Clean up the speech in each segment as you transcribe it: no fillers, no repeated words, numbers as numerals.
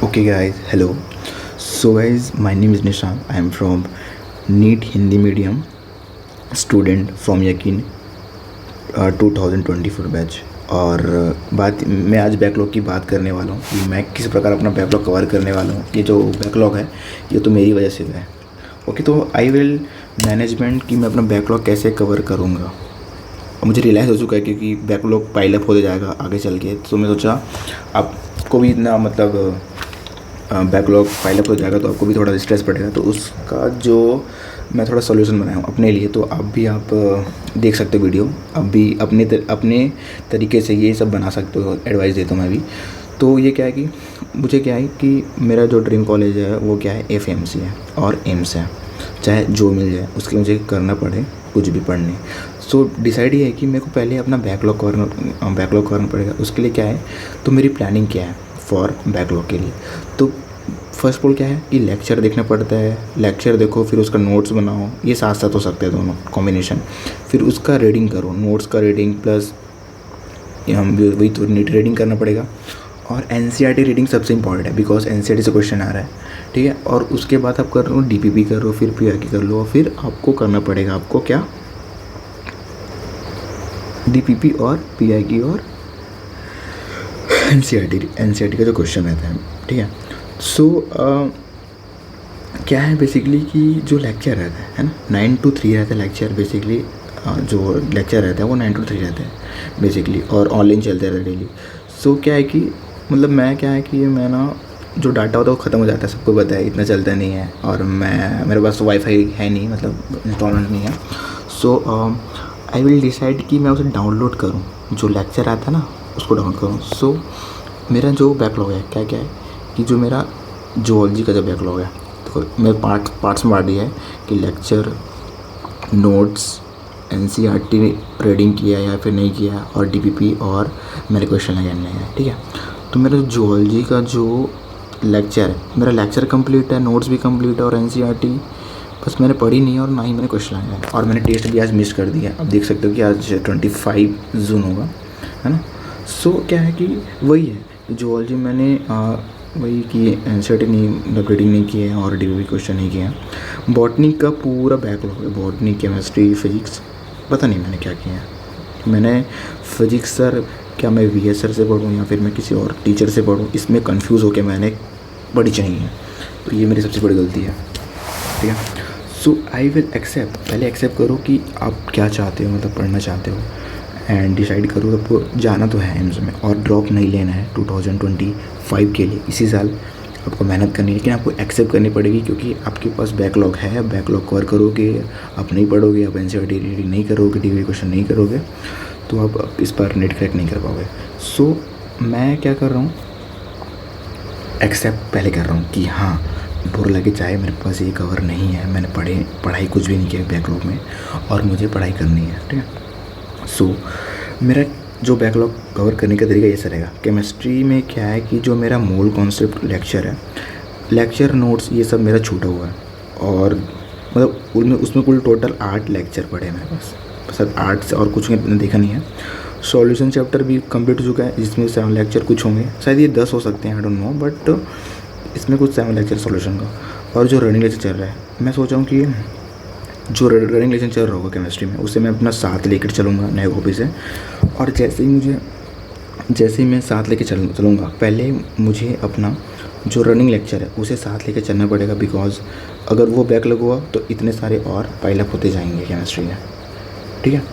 Okay, guys, hello. So, guys, my name is Nishan. I am from NEET Hindi medium student from यकीन 2024 batch. और बात मैं आज backlog की बात करने वाला हूँ कि मैं किस प्रकार अपना बैकलॉग कवर करने वाला हूँ। ये जो बैकलॉग है ये तो मेरी वजह से है। ओके, तो आई विल मैनेजमेंट कि मैं अपना बैकलॉग कैसे कवर करूँगा। और मुझे रियलाइज़ हो चुका है क्योंकि बैकलॉग पाइलअप होते जाएगा आगे चल के, तो मैं सोचा आपको भी इतना मतलब बैकलॉग पाइलअप हो जाएगा तो आपको भी थोड़ा स्ट्रेस पड़ेगा, तो उसका जो मैं थोड़ा सॉल्यूशन बनाया हूँ अपने लिए। तो आप भी देख सकते हो वीडियो, आप भी अपने तरीके से ये सब बना सकते हो। एडवाइस देता हूँ मैं भी। तो ये क्या है कि मुझे क्या है कि मेरा जो ड्रीम कॉलेज है वो क्या है, FMC है और एम्स है। चाहे जो मिल जाए उसके मुझे करना पड़े, कुछ भी पढ़ने। सो डिसाइड ये है कि मेरे को पहले अपना बैकलॉग करना पड़ेगा। उसके लिए क्या है, तो मेरी प्लानिंग क्या है फॉर बैकलॉग के लिए। तो फर्स्ट ऑफ ऑल क्या है कि लेक्चर देखना पड़ता है। लेक्चर देखो, फिर उसका नोट्स बनाओ, ये साथ साथ हो सकते हैं दोनों कॉम्बिनेशन। फिर उसका रीडिंग करो, नोट्स का रीडिंग प्लस हम वही तो नीट रीडिंग करना पड़ेगा। और NCERT रीडिंग सबसे इंपॉर्टेंट है बिकॉज NCERT से क्वेश्चन आ रहा है, ठीक है। और उसके बाद आप कर लो DPP कर लो, फिर PRK कर लो। फिर आपको करना पड़ेगा आपको क्या, DPP और PRK और NCERT का जो क्वेश्चन रहता है, ठीक है। सो क्या है बेसिकली कि जो लेक्चर रहता है ना 9 to 3 रहता है लेक्चर बेसिकली। जो लेक्चर रहता है वो 9 to 3 रहता है बेसिकली, और ऑनलाइन चलते रहता है डेली। सो क्या है कि मतलब मैं क्या है कि मैं ना जो डाटा होता है वो ख़त्म हो जाता है, सबको पता है, इतना चलता नहीं है। और मेरे पास तो वाईफाई है नहीं, मतलब इंस्टॉलमेंट नहीं है। सो आई विल डिसाइड कि मैं उसे डाउनलोड करूँ, जो लेक्चर आता है ना उसको डाउनलोड करूँ। सो मेरा जो बैकलॉग है क्या क्या है कि जो मेरा जूलॉजी का जो बैकलॉग है, तो मैं पार्ट्स में बांट दिया है कि लेक्चर, नोट्स, NCERT रीडिंग किया या फिर नहीं किया, और DPP और मेरे क्वेश्चन लगाने हैं, ठीक है। तो मेरा जूलॉजी का जो लेक्चर है, मेरा लेक्चर कंप्लीट है, नोट्स भी कंप्लीट है, और NCERT बस मैंने पढ़ी नहीं है और ना ही मैंने क्वेश्चन लगाया है। और मैंने टेस्ट भी आज मिस कर दिया। अब देख सकते हो कि आज 25 जून होगा, है ना। सो क्या है कि वही है, जूलॉजी मैंने वही कि NCERT नहीं मतलब रीडिंग नहीं की है और DPP क्वेश्चन नहीं किया है। बॉटनी का पूरा बैकलॉग है, बॉटनी, केमिस्ट्री, फिजिक्स, पता नहीं मैंने क्या किया है। मैंने फिजिक्स सर क्या मैं VS सर से पढ़ूँ या फिर मैं किसी और टीचर से पढ़ूँ, इसमें कंफ्यूज होकर मैंने पढ़ी चाहिए। तो ये मेरी सबसे बड़ी गलती है, ठीक है। सो आई विल एक्सेप्ट, पहले एक्सेप्ट करो कि आप क्या चाहते हो, मतलब पढ़ना चाहते हो, एंड डिसाइड करो आपको जाना तो है एम्स में, और ड्रॉप नहीं लेना है 2025 के लिए। इसी साल आपको मेहनत करनी है, लेकिन आपको एक्सेप्ट करनी पड़ेगी क्योंकि आपके पास बैकलॉग है। बैकलॉग कवर करोगे, आप नहीं पढ़ोगे, आप NCERT रीडिंग नहीं करोगे, DPP क्वेश्चन नहीं करोगे, तो आप इस बार नेट क्रैक नहीं कर पाओगे। सो मैं क्या कर रहा हूँ, एक्सेप्ट पहले कर रहा हूँ कि हाँ बुरा लगे चाहे मेरे पास ये कवर नहीं है, मैंने पढ़ाई कुछ भी नहीं किया बैकलॉग में और मुझे पढ़ाई करनी है, ठीक है। सो मेरा जो बैकलॉग कवर करने का तरीका ऐसा रहेगा। केमिस्ट्री में क्या है कि जो मेरा मूल कॉन्सेप्ट लेक्चर है, लेक्चर, नोट्स, ये सब मेरा छूटा हुआ है। और मतलब उसमें कुल टोटल 8 लेक्चर पढ़े हैं मेरे पास, बस 8 से और कुछ मैंने देखा नहीं है। सॉल्यूशन चैप्टर भी कंप्लीट हो चुका है, जिसमें 7 लेक्चर कुछ होंगे, शायद ये 10 हो सकते हैं, आई डोंट नो, बट इसमें कुछ 7 लेक्चर सॉल्यूशन का। और जो रनिंग लेक्चर चल रहा है, मैं सोचा हूँ कि जो रनिंग लेक्चर चल रहा होगा केमिस्ट्री में उसे मैं अपना साथ लेकर चलूँगा नए कॉपी से। और जैसे ही मैं साथ लेके चलूँगा, पहले मुझे अपना जो रनिंग लेक्चर है उसे साथ लेके चलना पड़ेगा, बिकॉज अगर वो बैक लगा तो इतने सारे और पाइलअप होते जाएंगे केमिस्ट्री में, ठीक है।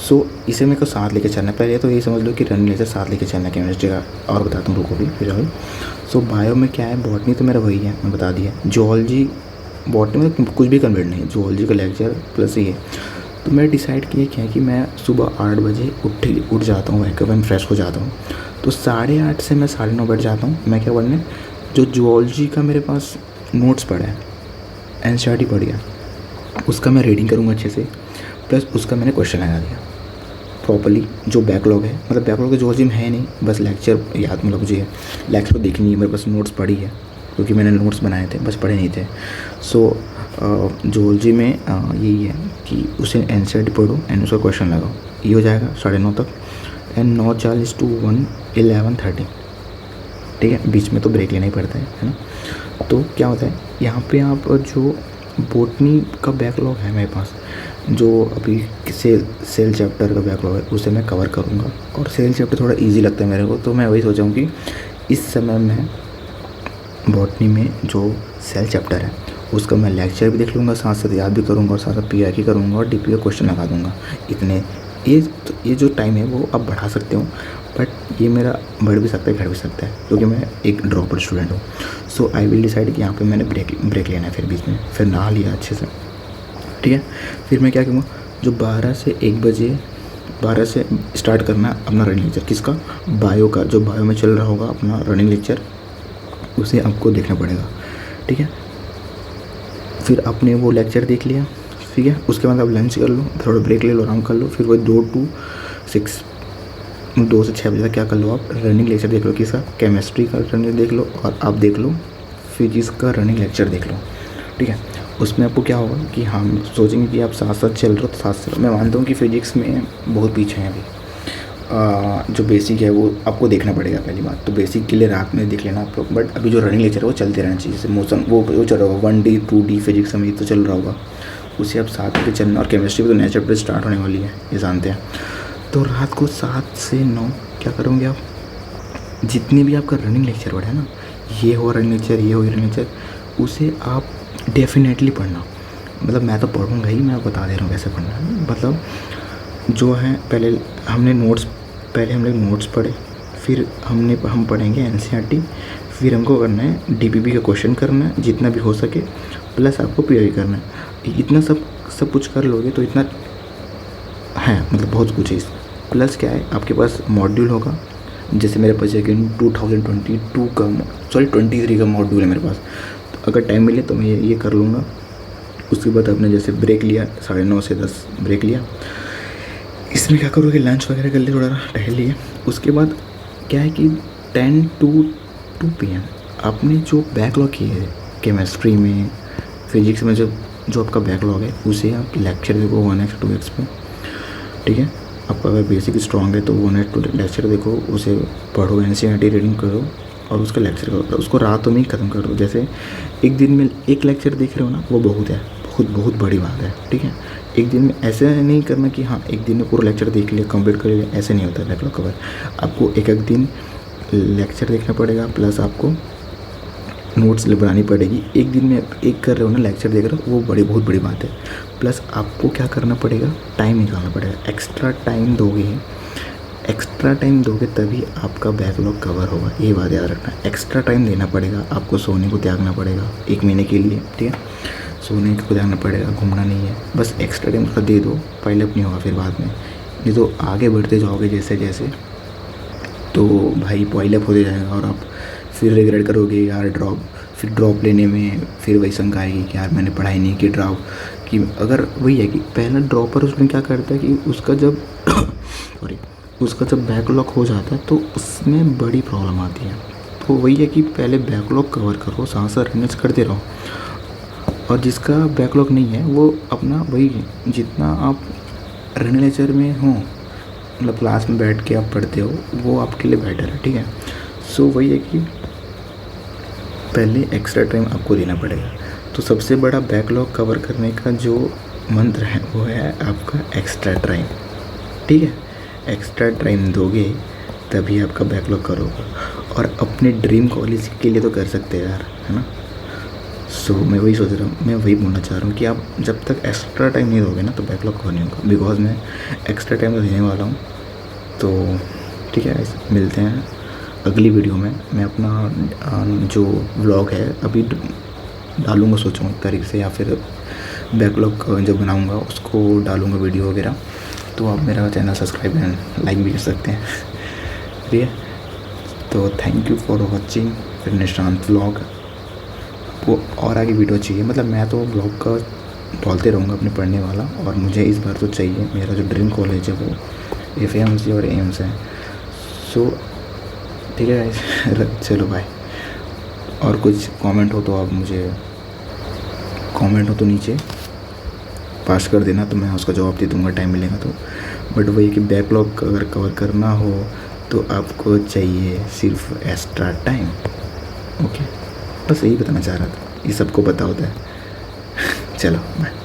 सो इसे मेरे को साथ लेके चलना है। पहले तो ये समझ लो कि रनिंग लेक्चर साथ लेके चलना है केमिस्ट्री का, और बताता हूँ रुको भी फिर अभी। सो बायो में क्या है, बॉटनी तो मेरा वही है, मैं बता दिया। जूलॉजी, बॉटनी में कुछ भी कन्वर्ट नहीं है, जूलॉजी का लेक्चर प्लस ये। तो मैं डिसाइड किया क्या है कि मैं सुबह 8 बजे उठ जाता हूँ, एकदम फ्रेश हो जाता हूँ। तो 8:30 से मैं 9:30 बैठ जाता हूँ। मैं क्या पढ़ने, जो जूलॉजी का मेरे पास नोट्स पड़ा है, NCERT पढ़ गया, उसका मैं रीडिंग करूँगा अच्छे से, प्लस उसका मैंने क्वेश्चन लगा दिया प्रॉपर्ली। जो बैकलॉग है, मतलब बैकलॉग तो जूलॉजी में है नहीं, बस लेक्चर याद, मतलब मुझे लेक्चर देखनी है, मेरे पास नोट्स पढ़ी है क्योंकि मैंने नोट्स बनाए थे, बस पढ़े नहीं थे। सो जूलॉजी में यही है कि उसे NCERT पढ़ो एंड उसका क्वेश्चन लगाओ, ये हो जाएगा 9:30 तक। एंड 9:40 to 1 11:30, ठीक है, बीच में तो ब्रेक लेना ही पड़ता है ना। तो क्या होता है यहाँ पे आप जो बॉटनी का बैकलॉग है मेरे पास, जो अभी सेल चैप्टर का बैकलॉग है उसे मैं कवर करूँगा। और सेल चैप्टर थोड़ा इजी लगता है मेरे को, तो मैं वही सोचा हूँ कि इस समय मैं बॉटनी में जो सेल चैप्टर है उसका मैं लेक्चर भी देख लूँगा, साथ साथ याद भी करूँगा और साथ साथ पीआईक्यू करूँगा और डीपी का क्वेश्चन लगा दूँगा। इतने ये जो टाइम है वो आप बढ़ा सकते हो, बट ये मेरा बढ़ भी सकता है घट भी सकता है, क्योंकि मैं एक ड्रॉपर स्टूडेंट हूँ। सो आई विल डिसाइड कि यहाँ पे मैंने ब्रेक लेना है, फिर बीच में फिर नहा लिया अच्छे से, ठीक है। फिर मैं क्या करूँगा, जो 12 से 1 बजे 12 से स्टार्ट करना है अपना रनिंग लेक्चर। किसका? बायो का। जो बायो में चल रहा होगा अपना रनिंग लेक्चर उसे आपको देखना पड़ेगा, ठीक है। फिर आपने वो लेक्चर देख लिया, ठीक है। उसके बाद आप लंच कर लो, थोड़ा ब्रेक ले लो, आराम कर लो। फिर वो 2 से 6 बजे तक क्या कर लो, आप रनिंग लेक्चर देख लो। किसका? केमिस्ट्री का रनिंग देख लो, और आप देख लो फिजिक्स का रनिंग लेक्चर देख लो, ठीक है। उसमें आपको क्या होगा कि हम सोचेंगे कि आप साथ साथ चल रहे हो तो साथ साथ। मैं मानता हूँ कि फिजिक्स में बहुत पीछे हैं अभी, जो बेसिक है वो आपको देखना पड़ेगा पहली बात। तो बेसिक के लिए रात में देख लेना आप लोग, बट अभी जो रनिंग लेक्चर है वो चलते रहना चाहिए। जैसे मौसम वो चल रहा होगा 1D 2D फिजिक्स में तो चल रहा होगा, उसे आप साथ में चलना। और केमिस्ट्री भी तो नया चैप्टर स्टार्ट होने वाली है, ये जानते हैं। तो रात को 7 से 9 क्या करोगे आप, जितने भी आपका रनिंग लेक्चर पढ़ा है ना, ये हो रनिंग लेक्चर, ये हो रनिंग लेक्चर, उसे आप डेफिनेटली पढ़ना। मतलब मैं तो पढ़ूँगा ही, मैं बता दे रहा हूँ कैसे पढ़ना है। मतलब जो है पहले हम लोग नोट्स पढ़े, फिर हम पढ़ेंगे एनसीईआरटी, फिर हमको करना है डीपीपी का क्वेश्चन करना है जितना भी हो सके, प्लस आपको पीआई करना है। इतना सब कुछ कर लोगे तो इतना है, मतलब बहुत कुछ है। प्लस क्या है, आपके पास मॉड्यूल होगा। जैसे मेरे पास है कि 2023 का मॉड्यूल है मेरे पास, तो अगर टाइम मिले तो मैं ये कर लूँगा। उसके बाद आपने जैसे ब्रेक लिया 9:30 से 10 ब्रेक लिया, इसमें क्या करोगे, लंच वगैरह कर लिए, थोड़ा टहल लिए। उसके बाद क्या है कि 10 to 2 PM आपने जो बैकलॉग किए है केमिस्ट्री में, फिजिक्स में, जो आपका बैकलॉग है उसे आप लेक्चर देखो 1x 2x पे, ठीक है। आपका अगर बेसिक स्ट्रॉन्ग है तो 1x 2 लेक्चर देखो, उसे पढ़ो, एनसीईआरटी रीडिंग करो और उसका लेक्चर करो। उसको रातों में ही ख़त्म कर दो। जैसे एक दिन में एक लेक्चर देख रहे हो ना, वो बहुत है, बहुत बड़ी बात है, ठीक है। एक दिन में ऐसे नहीं करना कि हाँ एक दिन में पूरा लेक्चर देख लिया कंप्लीट कर लिया, ऐसे नहीं होता है बैकलॉग कवर। आपको एक दिन लेक्चर देखना पड़ेगा, प्लस आपको नोट्स बनानी पड़ेगी। एक दिन में एक कर रहे हो ना, लेक्चर देख रहे हो, वो बहुत बड़ी बात है। प्लस आपको क्या करना पड़ेगा, टाइम निकालना पड़ेगा। एक्स्ट्रा टाइम दोगे तभी आपका बैकलॉग कवर होगा, ये बात याद रखना। एक्स्ट्रा टाइम देना पड़ेगा, आपको सोने को त्यागना पड़ेगा 1 महीने के लिए, ठीक है। सोने को त्यागना पड़ेगा, घूमना नहीं है, बस एक्स्ट्रा टाइम थोड़ा दे दो, पहले नहीं होगा फिर बाद में। नहीं तो आगे बढ़ते जाओगे जैसे जैसे, तो भाई पॉइल अप होते जाएगा और आप फिर रिग्रेट करोगे यार, फिर ड्रॉप लेने में फिर वही शंका आएगी कि यार मैंने पढ़ाई नहीं की, ड्रॉप कि अगर वही है कि पहला ड्रॉपर उसमें क्या करता है कि उसका जब बैकलॉग हो जाता है तो उसमें बड़ी प्रॉब्लम आती है। तो वही है कि पहले बैकलॉग कवर करो, साथ साथ रनिंग करते रहो। और जिसका बैकलॉग नहीं है वो अपना वही, जितना आप रनिंग लेक्चर में हो, मतलब क्लास में बैठ के आप पढ़ते हो, वो आपके लिए बेटर है, ठीक है। सो वही है कि पहले एक्स्ट्रा टाइम आपको देना पड़ेगा। तो सबसे बड़ा बैकलॉग कवर करने का जो मंत्र है वो है आपका एक्स्ट्रा टाइम, ठीक है। एक्स्ट्रा टाइम दोगे तभी आपका बैकलॉग कवर होगा। और अपने ड्रीम कॉलेज के लिए तो कर सकते हैं यार, है ना। सो मैं वही सोच रहा हूँ, मैं वही बोलना चाह रहा हूँ कि आप जब तक एक्स्ट्रा टाइम नहीं दोगे ना तो बैकलॉग कवर नहीं होगा। बिकॉज मैं एक्स्ट्रा टाइम तो देने वाला हूँ। तो ठीक है, मिलते हैं अगली वीडियो में। मैं अपना जो व्लॉग है अभी डालूँगा, सोचूँगा तारीख से, या फिर बैकलॉग जब बनाऊँगा उसको डालूँगा वीडियो वगैरह। तो आप मेरा चैनल सब्सक्राइब एंड लाइक भी कर सकते हैं, ठीक है। तो थैंक यू फॉर वॉचिंग फिर निशांत व्लॉग। वो और आगे वीडियो चाहिए, मतलब मैं तो ब्लॉग का बोलते रहूँगा अपने पढ़ने वाला, और मुझे इस बार तो चाहिए। मेरा जो ड्रीम कॉलेज है वो FAMC और एम्स है। सो ठीक है गाइस, चलो बाय। और कुछ कमेंट हो तो आप मुझे नीचे पास कर देना, तो मैं उसका जवाब दे दूँगा टाइम मिलेगा तो। बट वही कि बैकलॉग अगर कवर करना हो तो आपको चाहिए सिर्फ एक्स्ट्रा टाइम। ओके, बस यही बताना चाह रहा था, ये सबको पता होता है। चलो बाय।